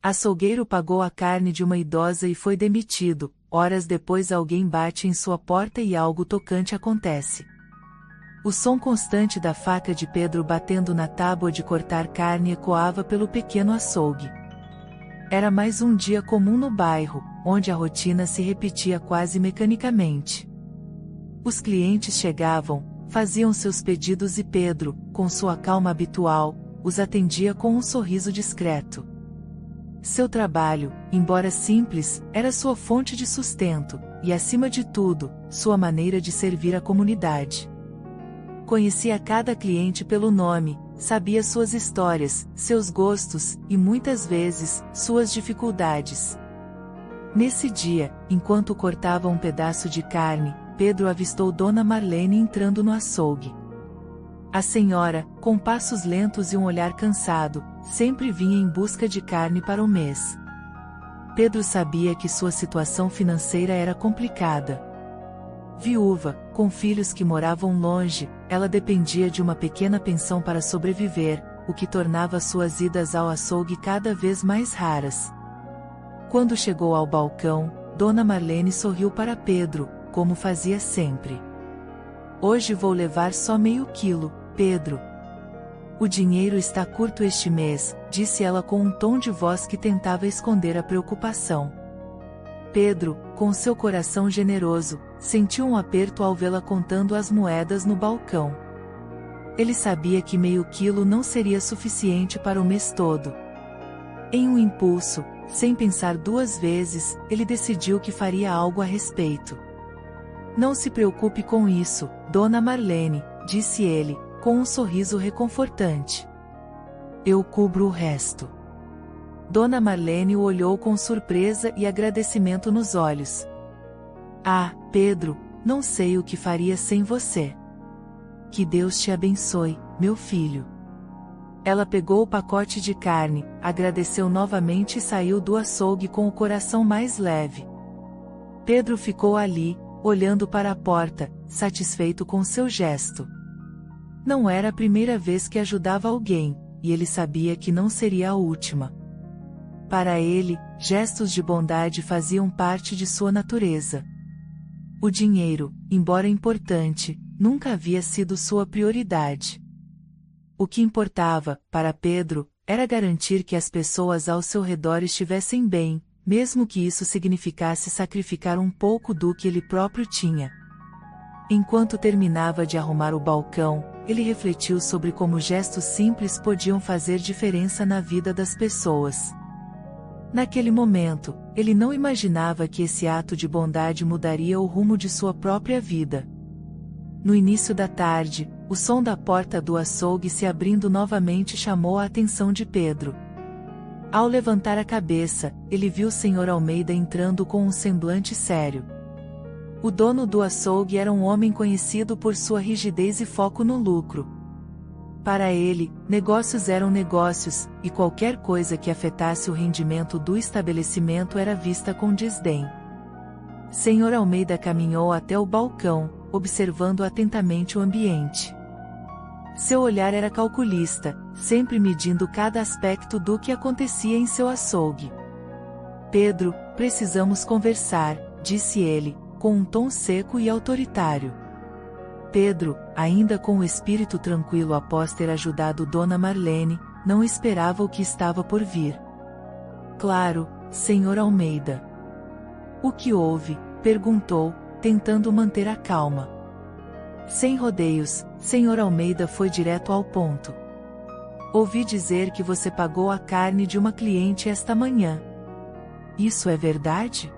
Açougueiro pagou a carne de uma idosa e foi demitido. Horas depois alguém bate em sua porta e algo tocante acontece. O som constante da faca de Pedro batendo na tábua de cortar carne ecoava pelo pequeno açougue. Era mais um dia comum no bairro, onde a rotina se repetia quase mecanicamente. Os clientes chegavam, faziam seus pedidos e Pedro, com sua calma habitual, os atendia com um sorriso discreto. Seu trabalho, embora simples, era sua fonte de sustento, e acima de tudo, sua maneira de servir a comunidade. Conhecia cada cliente pelo nome, sabia suas histórias, seus gostos, e muitas vezes, suas dificuldades. Nesse dia, enquanto cortava um pedaço de carne, Pedro avistou Dona Marlene entrando no açougue. A senhora, com passos lentos e um olhar cansado, sempre vinha em busca de carne para o mês. Pedro sabia que sua situação financeira era complicada. Viúva, com filhos que moravam longe, ela dependia de uma pequena pensão para sobreviver, o que tornava suas idas ao açougue cada vez mais raras. Quando chegou ao balcão, Dona Marlene sorriu para Pedro, como fazia sempre. Hoje vou levar só meio quilo, Pedro. O dinheiro está curto este mês, disse ela com um tom de voz que tentava esconder a preocupação. Pedro, com seu coração generoso, sentiu um aperto ao vê-la contando as moedas no balcão. Ele sabia que meio quilo não seria suficiente para o mês todo. Em um impulso, sem pensar duas vezes, ele decidiu que faria algo a respeito. Não se preocupe com isso, Dona Marlene, disse ele, com um sorriso reconfortante. Eu cubro o resto. Dona Marlene o olhou com surpresa e agradecimento nos olhos. Ah, Pedro, não sei o que faria sem você. Que Deus te abençoe, meu filho. Ela pegou o pacote de carne, agradeceu novamente e saiu do açougue com o coração mais leve. Pedro ficou ali, olhando para a porta, satisfeito com seu gesto. Não era a primeira vez que ajudava alguém, e ele sabia que não seria a última. Para ele, gestos de bondade faziam parte de sua natureza. O dinheiro, embora importante, nunca havia sido sua prioridade. O que importava, para Pedro, era garantir que as pessoas ao seu redor estivessem bem, mesmo que isso significasse sacrificar um pouco do que ele próprio tinha. Enquanto terminava de arrumar o balcão, ele refletiu sobre como gestos simples podiam fazer diferença na vida das pessoas. Naquele momento, ele não imaginava que esse ato de bondade mudaria o rumo de sua própria vida. No início da tarde, o som da porta do açougue se abrindo novamente chamou a atenção de Pedro. Ao levantar a cabeça, ele viu o Sr. Almeida entrando com um semblante sério. O dono do açougue era um homem conhecido por sua rigidez e foco no lucro. Para ele, negócios eram negócios, e qualquer coisa que afetasse o rendimento do estabelecimento era vista com desdém. Sr. Almeida caminhou até o balcão, observando atentamente o ambiente. Seu olhar era calculista, sempre medindo cada aspecto do que acontecia em seu açougue. Pedro, precisamos conversar, disse ele, com um tom seco e autoritário. Pedro, ainda com o espírito tranquilo após ter ajudado Dona Marlene, não esperava o que estava por vir. Claro, Sr. Almeida. O que houve? Perguntou, tentando manter a calma. Sem rodeios, Sr. Almeida foi direto ao ponto. Ouvi dizer que você pagou a carne de uma cliente esta manhã. Isso é verdade?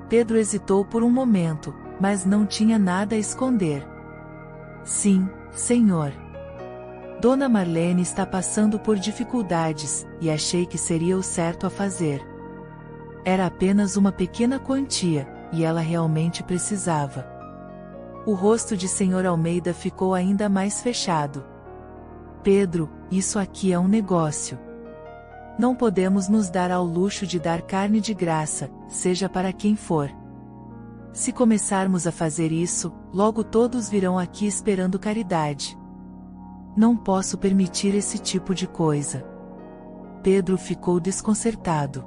Pedro hesitou por um momento, mas não tinha nada a esconder. Sim, senhor. Dona Marlene está passando por dificuldades, e achei que seria o certo a fazer. Era apenas uma pequena quantia, e ela realmente precisava. O rosto de Sr. Almeida ficou ainda mais fechado. Pedro, isso aqui é um negócio. Não podemos nos dar ao luxo de dar carne de graça, seja para quem for. Se começarmos a fazer isso, logo todos virão aqui esperando caridade. Não posso permitir esse tipo de coisa. Pedro ficou desconcertado.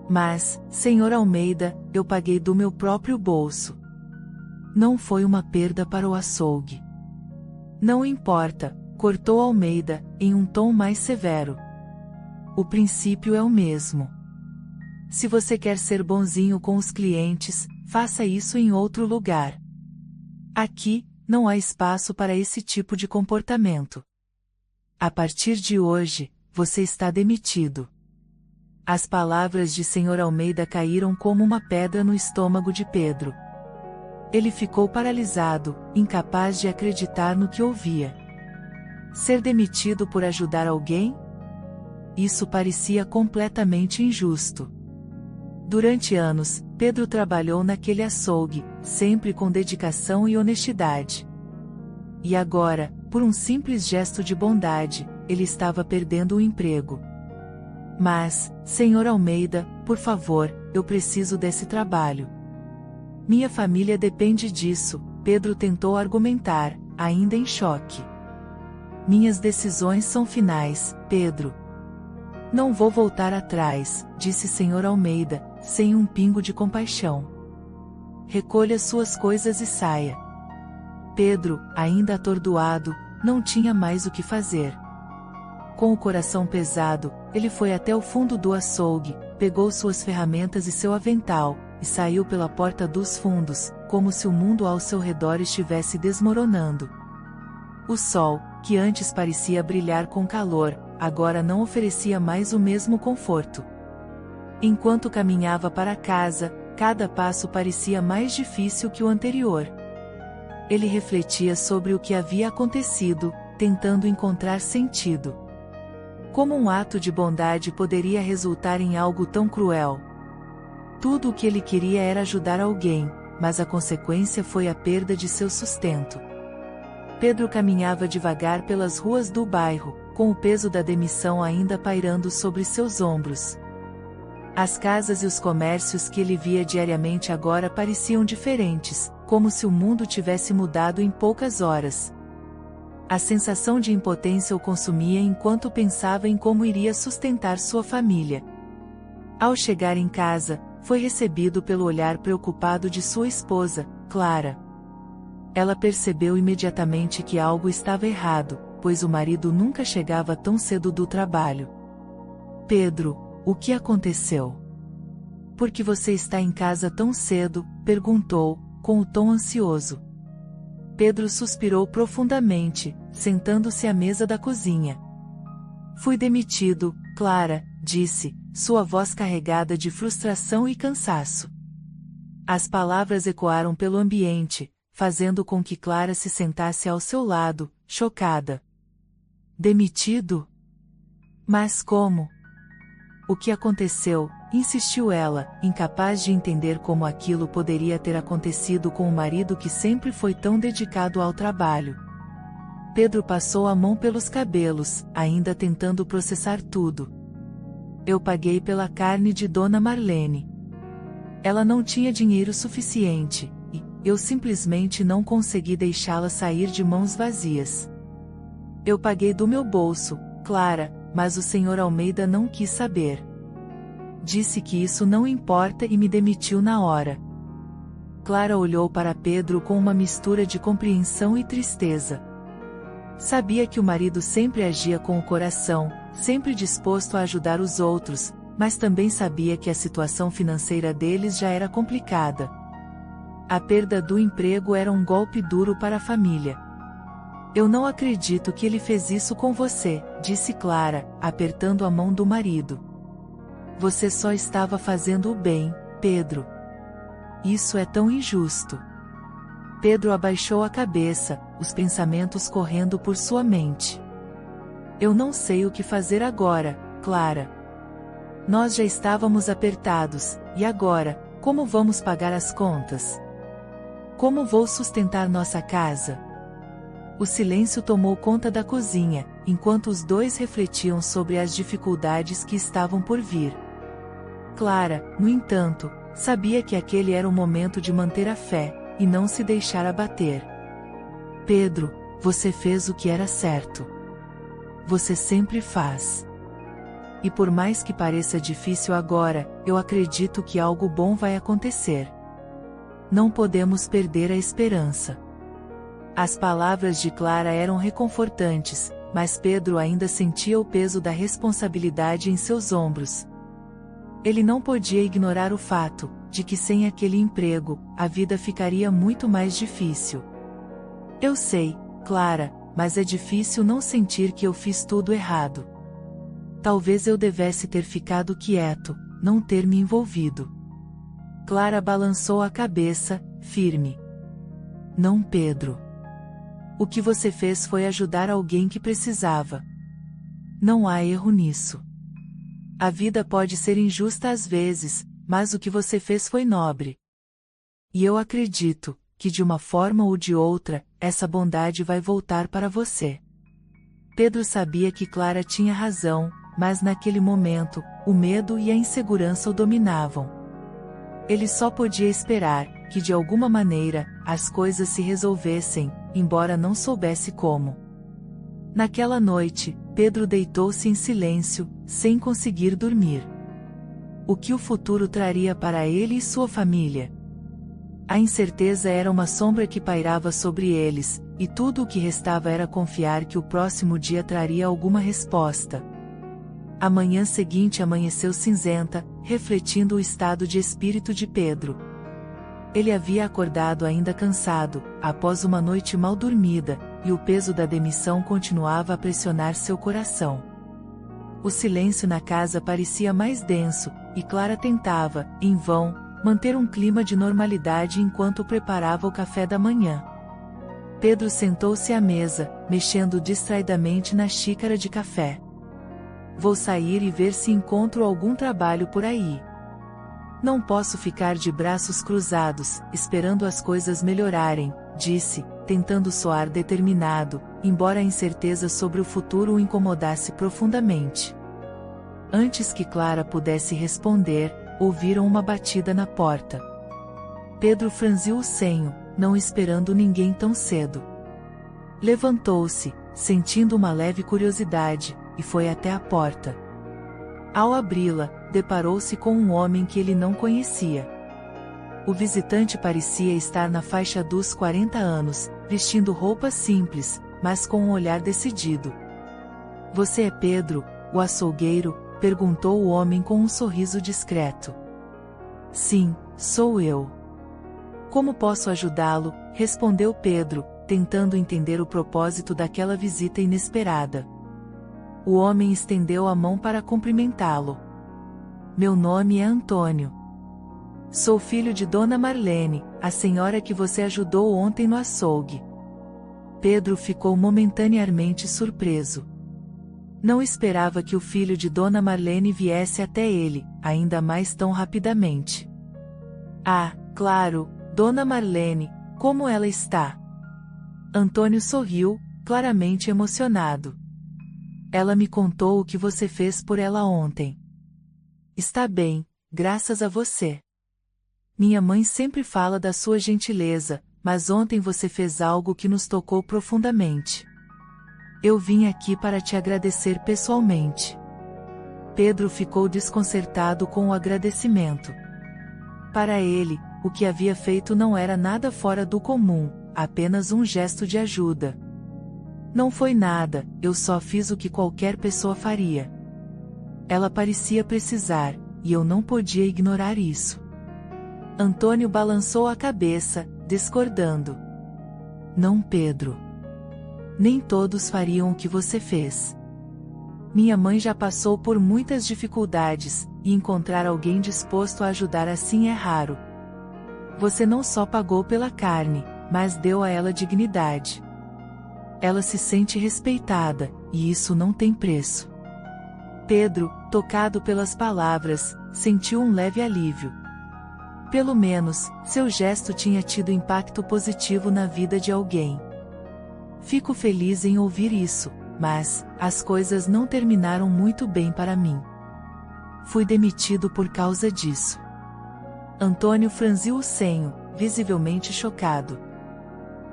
Mas, Sr. Almeida, eu paguei do meu próprio bolso. Não foi uma perda para o açougue. Não importa, cortou Almeida, em um tom mais severo. O princípio é o mesmo. Se você quer ser bonzinho com os clientes, faça isso em outro lugar. Aqui, não há espaço para esse tipo de comportamento. A partir de hoje, você está demitido. As palavras de Sr. Almeida caíram como uma pedra no estômago de Pedro. Ele ficou paralisado, incapaz de acreditar no que ouvia. Ser demitido por ajudar alguém? Isso parecia completamente injusto. Durante anos, Pedro trabalhou naquele açougue, sempre com dedicação e honestidade. E agora, por um simples gesto de bondade, ele estava perdendo o emprego. Mas, Sr. Almeida, por favor, eu preciso desse trabalho. Minha família depende disso, Pedro tentou argumentar, ainda em choque. Minhas decisões são finais, Pedro. Não vou voltar atrás, disse Sr. Almeida, sem um pingo de compaixão. Recolha suas coisas e saia. Pedro, ainda atordoado, não tinha mais o que fazer. Com o coração pesado, ele foi até o fundo do açougue, pegou suas ferramentas e seu avental, e saiu pela porta dos fundos, como se o mundo ao seu redor estivesse desmoronando. O sol, que antes parecia brilhar com calor, agora não oferecia mais o mesmo conforto. Enquanto caminhava para casa, cada passo parecia mais difícil que o anterior. Ele refletia sobre o que havia acontecido, tentando encontrar sentido. Como um ato de bondade poderia resultar em algo tão cruel? Tudo o que ele queria era ajudar alguém, mas a consequência foi a perda de seu sustento. Pedro caminhava devagar pelas ruas do bairro, com o peso da demissão ainda pairando sobre seus ombros. As casas e os comércios que ele via diariamente agora pareciam diferentes, como se o mundo tivesse mudado em poucas horas. A sensação de impotência o consumia enquanto pensava em como iria sustentar sua família. Ao chegar em casa, foi recebido pelo olhar preocupado de sua esposa, Clara. Ela percebeu imediatamente que algo estava errado, pois o marido nunca chegava tão cedo do trabalho. Pedro, o que aconteceu? Por que você está em casa tão cedo? Perguntou, com o tom ansioso. Pedro suspirou profundamente, sentando-se à mesa da cozinha. Fui demitido, Clara, disse, sua voz carregada de frustração e cansaço. As palavras ecoaram pelo ambiente, fazendo com que Clara se sentasse ao seu lado, chocada. Demitido? Mas como? O que aconteceu? Insistiu ela, incapaz de entender como aquilo poderia ter acontecido com o marido que sempre foi tão dedicado ao trabalho. Pedro passou a mão pelos cabelos, ainda tentando processar tudo. Eu paguei pela carne de Dona Marlene. Ela não tinha dinheiro suficiente, e eu simplesmente não consegui deixá-la sair de mãos vazias. Eu paguei do meu bolso, Clara, mas o Sr. Almeida não quis saber. Disse que isso não importa e me demitiu na hora. Clara olhou para Pedro com uma mistura de compreensão e tristeza. Sabia que o marido sempre agia com o coração, sempre disposto a ajudar os outros, mas também sabia que a situação financeira deles já era complicada. A perda do emprego era um golpe duro para a família. Eu não acredito que ele fez isso com você, disse Clara, apertando a mão do marido. Você só estava fazendo o bem, Pedro. Isso é tão injusto. Pedro abaixou a cabeça, os pensamentos correndo por sua mente. Eu não sei o que fazer agora, Clara. Nós já estávamos apertados, e agora, como vamos pagar as contas? Como vou sustentar nossa casa? O silêncio tomou conta da cozinha, enquanto os dois refletiam sobre as dificuldades que estavam por vir. Clara, no entanto, sabia que aquele era o momento de manter a fé, e não se deixar abater. Pedro, você fez o que era certo. Você sempre faz. E por mais que pareça difícil agora, eu acredito que algo bom vai acontecer. Não podemos perder a esperança. As palavras de Clara eram reconfortantes, mas Pedro ainda sentia o peso da responsabilidade em seus ombros. Ele não podia ignorar o fato de que sem aquele emprego, a vida ficaria muito mais difícil. Eu sei, Clara, mas é difícil não sentir que eu fiz tudo errado. Talvez eu devesse ter ficado quieto, não ter me envolvido. Clara balançou a cabeça, firme. Não, Pedro. O que você fez foi ajudar alguém que precisava. Não há erro nisso. A vida pode ser injusta às vezes, mas o que você fez foi nobre. E eu acredito que de uma forma ou de outra, essa bondade vai voltar para você. Pedro sabia que Clara tinha razão, mas naquele momento, o medo e a insegurança o dominavam. Ele só podia esperar que de alguma maneira, as coisas se resolvessem, embora não soubesse como. Naquela noite, Pedro deitou-se em silêncio, sem conseguir dormir. O que o futuro traria para ele e sua família? A incerteza era uma sombra que pairava sobre eles, e tudo o que restava era confiar que o próximo dia traria alguma resposta. A manhã seguinte amanheceu cinzenta, refletindo o estado de espírito de Pedro. Ele havia acordado ainda cansado, após uma noite mal dormida, e o peso da demissão continuava a pressionar seu coração. O silêncio na casa parecia mais denso, e Clara tentava, em vão, manter um clima de normalidade enquanto preparava o café da manhã. Pedro sentou-se à mesa, mexendo distraidamente na xícara de café. Vou sair e ver se encontro algum trabalho por aí. Não posso ficar de braços cruzados, esperando as coisas melhorarem, disse, tentando soar determinado, embora a incerteza sobre o futuro o incomodasse profundamente. Antes que Clara pudesse responder, ouviram uma batida na porta. Pedro franziu o senho, não esperando ninguém tão cedo. Levantou-se, sentindo uma leve curiosidade, e foi até a porta. Ao abri-la, deparou-se com um homem que ele não conhecia. O visitante parecia estar na faixa dos 40 anos, vestindo roupas simples, mas com um olhar decidido. Você é Pedro, o açougueiro? Perguntou o homem com um sorriso discreto. Sim, sou eu. Como posso ajudá-lo? Respondeu Pedro, tentando entender o propósito daquela visita inesperada. O homem estendeu a mão para cumprimentá-lo. Meu nome é Antônio. Sou filho de Dona Marlene, a senhora que você ajudou ontem no açougue. Pedro ficou momentaneamente surpreso. Não esperava que o filho de Dona Marlene viesse até ele, ainda mais tão rapidamente. Ah, claro, Dona Marlene, como ela está? Antônio sorriu, claramente emocionado. Ela me contou o que você fez por ela ontem. Está bem, graças a você. Minha mãe sempre fala da sua gentileza, mas ontem você fez algo que nos tocou profundamente. Eu vim aqui para te agradecer pessoalmente. Pedro ficou desconcertado com o agradecimento. Para ele, o que havia feito não era nada fora do comum, apenas um gesto de ajuda. Não foi nada, eu só fiz o que qualquer pessoa faria. Ela parecia precisar, e eu não podia ignorar isso. Antônio balançou a cabeça, discordando. Não, Pedro. Nem todos fariam o que você fez. Minha mãe já passou por muitas dificuldades, e encontrar alguém disposto a ajudar assim é raro. Você não só pagou pela carne, mas deu a ela dignidade. Ela se sente respeitada, e isso não tem preço. Pedro, tocado pelas palavras, sentiu um leve alívio. Pelo menos, seu gesto tinha tido impacto positivo na vida de alguém. Fico feliz em ouvir isso, mas as coisas não terminaram muito bem para mim. Fui demitido por causa disso. Antônio franziu o senho, visivelmente chocado.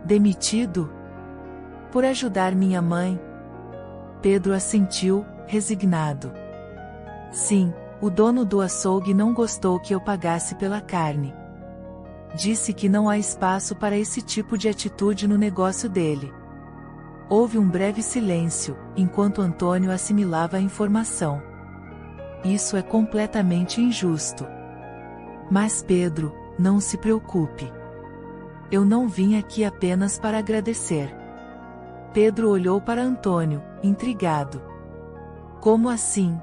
Demitido? Por ajudar minha mãe? Pedro assentiu, resignado. Sim, o dono do açougue não gostou que eu pagasse pela carne. Disse que não há espaço para esse tipo de atitude no negócio dele. Houve um breve silêncio, enquanto Antônio assimilava a informação. Isso é completamente injusto. Mas Pedro, não se preocupe. Eu não vim aqui apenas para agradecer. Pedro olhou para Antônio, intrigado. Como assim?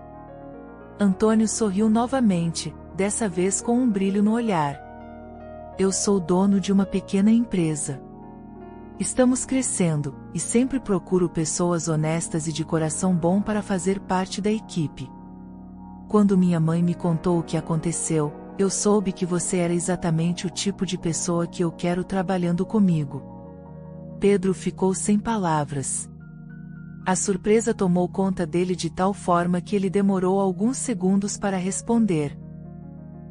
Antônio sorriu novamente, dessa vez com um brilho no olhar. Eu sou dono de uma pequena empresa. Estamos crescendo, e sempre procuro pessoas honestas e de coração bom para fazer parte da equipe. Quando minha mãe me contou o que aconteceu, eu soube que você era exatamente o tipo de pessoa que eu quero trabalhando comigo. Pedro ficou sem palavras. A surpresa tomou conta dele de tal forma que ele demorou alguns segundos para responder.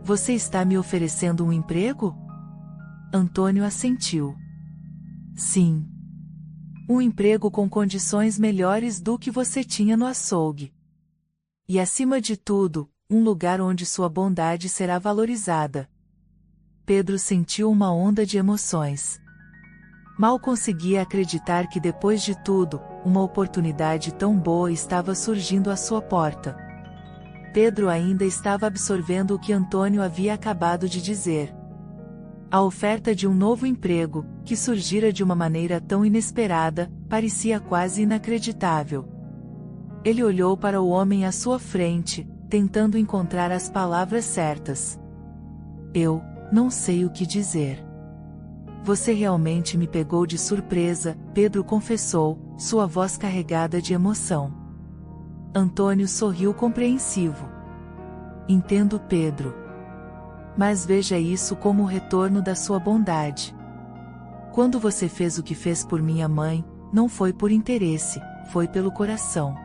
Você está me oferecendo um emprego? Antônio assentiu. Sim. Um emprego com condições melhores do que você tinha no açougue. E acima de tudo, um lugar onde sua bondade será valorizada. Pedro sentiu uma onda de emoções. Mal conseguia acreditar que depois de tudo, uma oportunidade tão boa estava surgindo à sua porta. Pedro ainda estava absorvendo o que Antônio havia acabado de dizer. A oferta de um novo emprego, que surgira de uma maneira tão inesperada, parecia quase inacreditável. Ele olhou para o homem à sua frente, tentando encontrar as palavras certas. Eu não sei o que dizer. Você realmente me pegou de surpresa, Pedro confessou, sua voz carregada de emoção. Antônio sorriu compreensivo. Entendo, Pedro. Mas veja isso como o retorno da sua bondade. Quando você fez o que fez por minha mãe, não foi por interesse, foi pelo coração.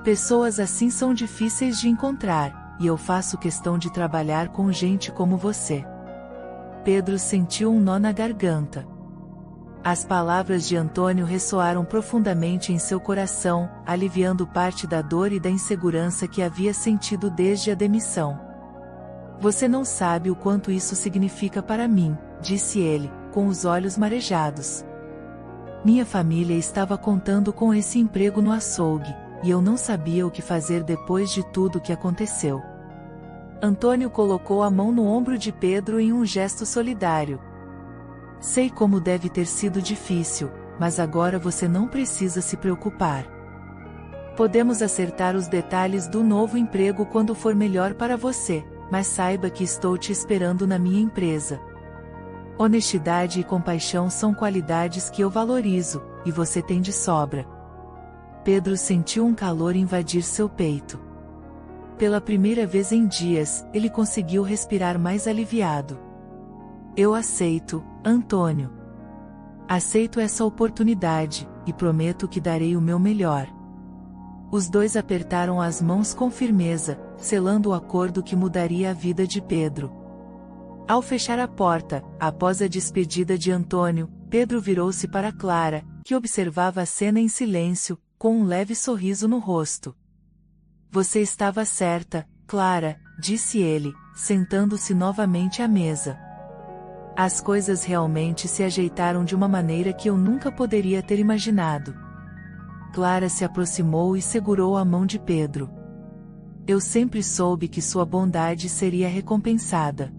Pessoas assim são difíceis de encontrar, e eu faço questão de trabalhar com gente como você. Pedro sentiu um nó na garganta. As palavras de Antônio ressoaram profundamente em seu coração, aliviando parte da dor e da insegurança que havia sentido desde a demissão. Você não sabe o quanto isso significa para mim, disse ele, com os olhos marejados. Minha família estava contando com esse emprego no açougue, e eu não sabia o que fazer depois de tudo o que aconteceu. Antônio colocou a mão no ombro de Pedro em um gesto solidário. Sei como deve ter sido difícil, mas agora você não precisa se preocupar. Podemos acertar os detalhes do novo emprego quando for melhor para você, mas saiba que estou te esperando na minha empresa. Honestidade e compaixão são qualidades que eu valorizo, e você tem de sobra. Pedro sentiu um calor invadir seu peito. Pela primeira vez em dias, ele conseguiu respirar mais aliviado. Eu aceito, Antônio. Aceito essa oportunidade, e prometo que darei o meu melhor. Os dois apertaram as mãos com firmeza, selando o acordo que mudaria a vida de Pedro. Ao fechar a porta, após a despedida de Antônio, Pedro virou-se para Clara, que observava a cena em silêncio, com um leve sorriso no rosto. Você estava certa, Clara, disse ele, sentando-se novamente à mesa. As coisas realmente se ajeitaram de uma maneira que eu nunca poderia ter imaginado. Clara se aproximou e segurou a mão de Pedro. Eu sempre soube que sua bondade seria recompensada.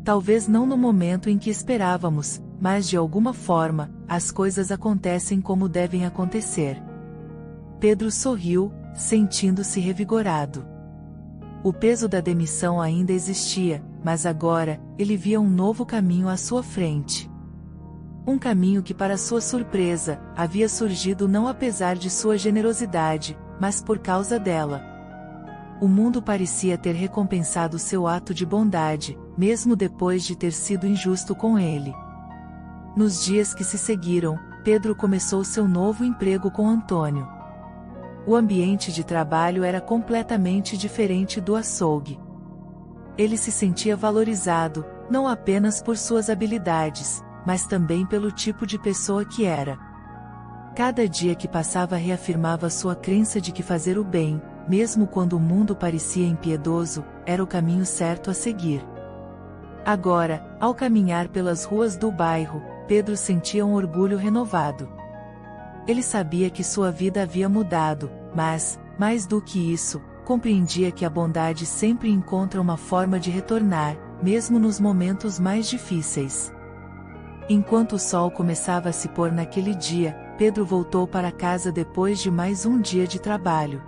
Talvez não no momento em que esperávamos, mas de alguma forma, as coisas acontecem como devem acontecer. Pedro sorriu, sentindo-se revigorado. O peso da demissão ainda existia, mas agora, ele via um novo caminho à sua frente. Um caminho que, para sua surpresa, havia surgido não apesar de sua generosidade, mas por causa dela. O mundo parecia ter recompensado seu ato de bondade, mesmo depois de ter sido injusto com ele. Nos dias que se seguiram, Pedro começou seu novo emprego com Antônio. O ambiente de trabalho era completamente diferente do açougue. Ele se sentia valorizado, não apenas por suas habilidades, mas também pelo tipo de pessoa que era. Cada dia que passava reafirmava sua crença de que fazer o bem, mesmo quando o mundo parecia impiedoso, era o caminho certo a seguir. Agora, ao caminhar pelas ruas do bairro, Pedro sentia um orgulho renovado. Ele sabia que sua vida havia mudado, mas, mais do que isso, compreendia que a bondade sempre encontra uma forma de retornar, mesmo nos momentos mais difíceis. Enquanto o sol começava a se pôr naquele dia, Pedro voltou para casa depois de mais um dia de trabalho.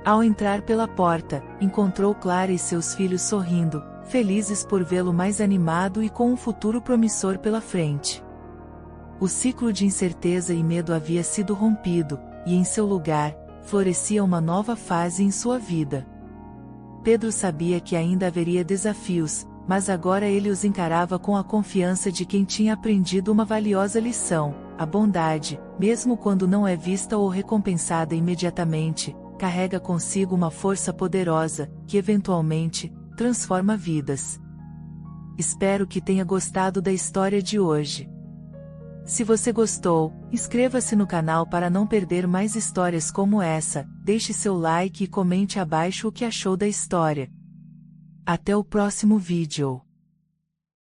Ao entrar pela porta, encontrou Clara e seus filhos sorrindo, felizes por vê-lo mais animado e com um futuro promissor pela frente. O ciclo de incerteza e medo havia sido rompido, e em seu lugar, florescia uma nova fase em sua vida. Pedro sabia que ainda haveria desafios, mas agora ele os encarava com a confiança de quem tinha aprendido uma valiosa lição: a bondade, mesmo quando não é vista ou recompensada imediatamente, carrega consigo uma força poderosa, que eventualmente, transforma vidas. Espero que tenha gostado da história de hoje. Se você gostou, inscreva-se no canal para não perder mais histórias como essa, deixe seu like e comente abaixo o que achou da história. Até o próximo vídeo.